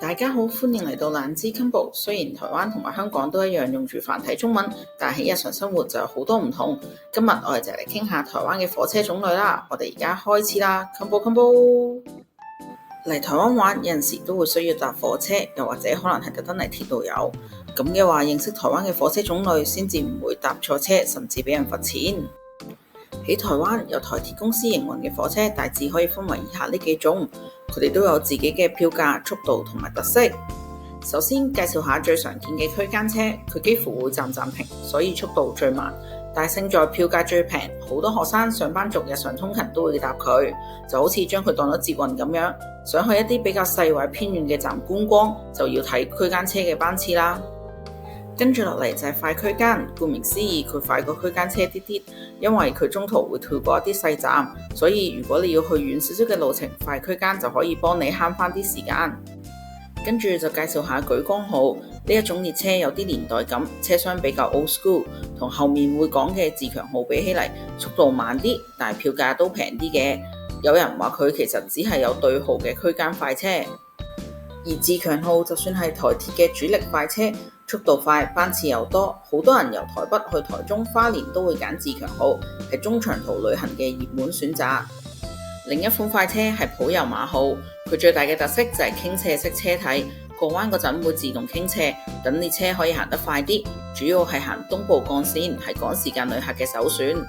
大家好，歡迎嚟到懶知 Combo。雖然台灣同埋香港都一樣用住繁體中文，但係喺日常生活就有好多唔同。今日我哋就嚟傾下台灣嘅火車種類啦。我哋而家開始啦，Combo。嚟台灣玩有陣時都會需要搭火車，又或者可能係特登嚟鐵道遊。咁嘅話，認識台灣嘅火車種類，先至唔會搭錯車，甚至俾人罰錢。喺台灣由台鐵公司營運嘅火車大致可以分為以下呢幾種，佢哋都有自己嘅票價、速度同埋特色。首先介紹下最常見嘅區間車，佢幾乎會站停，所以速度最慢，但係勝在票價最平，好多學生、上班族日常通勤都會搭佢，就好似將佢當咗捷運咁樣。想去一啲比較細或偏遠嘅站觀光，就要睇區間車嘅班次啦。跟住落嚟就係快區間，顧名思義，佢快過區間車啲啲，因為佢中途會跳過一啲細站，所以如果你要去遠少少嘅路程，快區間就可以幫你慳翻啲時間。跟住就介紹下莒光號呢一種列車，有啲年代感，車廂比較 old school， 同後面會講嘅自強號比起嚟，速度慢啲，但係票價都平啲嘅。有人話佢其實只係有對號嘅區間快車，而自強號就算係台鐵嘅主力快車，速度快，班次又多，好多人由台北去台中、花蓮都會揀自強號，係中長途旅行嘅熱門選擇。另一款快車係普悠瑪號，佢最大嘅特色就係傾斜式車體，過彎嗰陣會自動傾斜，等列車可以行得快啲。主要係行東部幹線，係趕時間旅客嘅首選。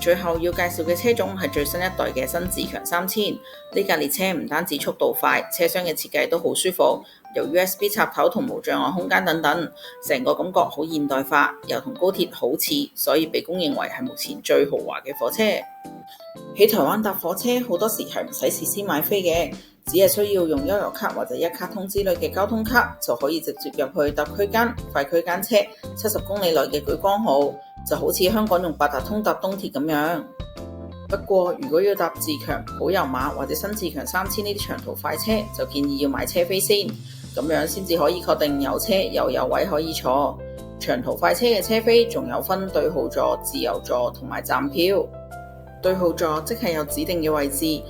最後要介紹嘅車種係最新一代嘅新自強3000，呢架列車唔單止速度快，車廂嘅設計都好舒服，有 USB 插頭同無障礙空間等等，成個感覺好現代化，又同高鐵好似，所以被公認為係目前最豪華嘅火車。喺台灣搭火車好多時係唔使事先買飛嘅，只係需要用悠遊卡或者一卡通之類嘅交通卡，就可以直接入去搭區間快區間車，70公里內嘅莒光號，就好似香港用八達通搭東鐵咁樣。不過如果要搭自強、普悠瑪或者新自強3000呢啲長途快車，就建議要買車飛先，咁樣先至可以確定有車又有位可以坐。長途快車嘅車飛仲有分對號座、自由座同埋站票。對號座即係有指定嘅位置，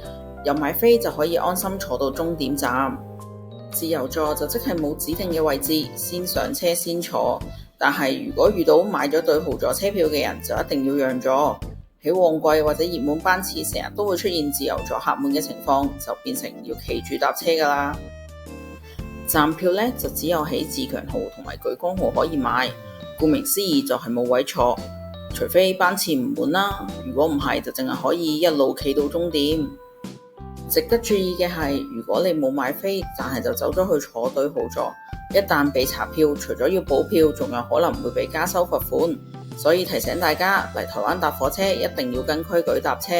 有買飛就可以安心坐到終點站。自由座就即係冇指定嘅位置，先上車先坐。但係如果遇到買咗對號座車票嘅人，就一定要讓座。喺旺季或者熱門班次，成日都會出現自由座客滿嘅情況，就變成要企住搭車㗎啦。站票呢，就只有喺自強號同埋莒光號可以買，顧名思義就係冇位坐，除非班次唔滿啦。如果唔係，就淨係可以一路企到終點。值得注意嘅係，如果你冇買飛，但係就走咗去坐對號座，一旦被查票，除咗要補票，仲有可能會被加收罰款。所以提醒大家嚟台灣搭火車一定要跟規矩搭車，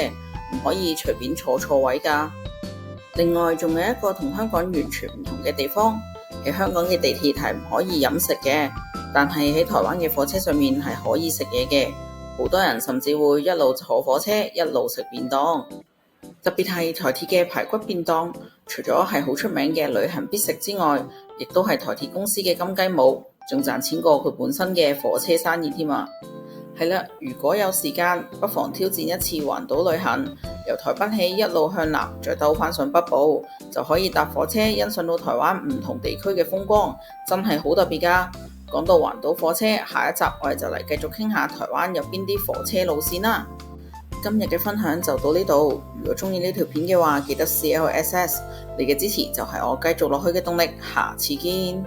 唔可以隨便坐錯位㗎。另外仲有一個同香港完全唔同嘅地方，喺香港嘅地鐵係唔可以飲食嘅，但係喺台灣嘅火車上面係可以食嘢嘅。好多人甚至會一路坐火車一路食便當，特別係台鐵嘅排骨便當，除咗係好出名嘅旅行必食之外，亦都係台鐵公司嘅金雞母，仲賺錢過佢本身嘅火車生意添啊！係啦，如果有時間，不妨挑戰一次環島旅行，由台北起一路向南，再兜返上北部，就可以搭火車欣賞到台灣唔同地區嘅風光，真係好特別㗎！講到環島火車，下一集我哋就嚟繼續傾下台灣有邊啲火車路線啦。今日嘅分享就到呢度，如果中意呢條片嘅話，記得 CLSS， 你嘅支持就係我繼續落去嘅動力，下次見。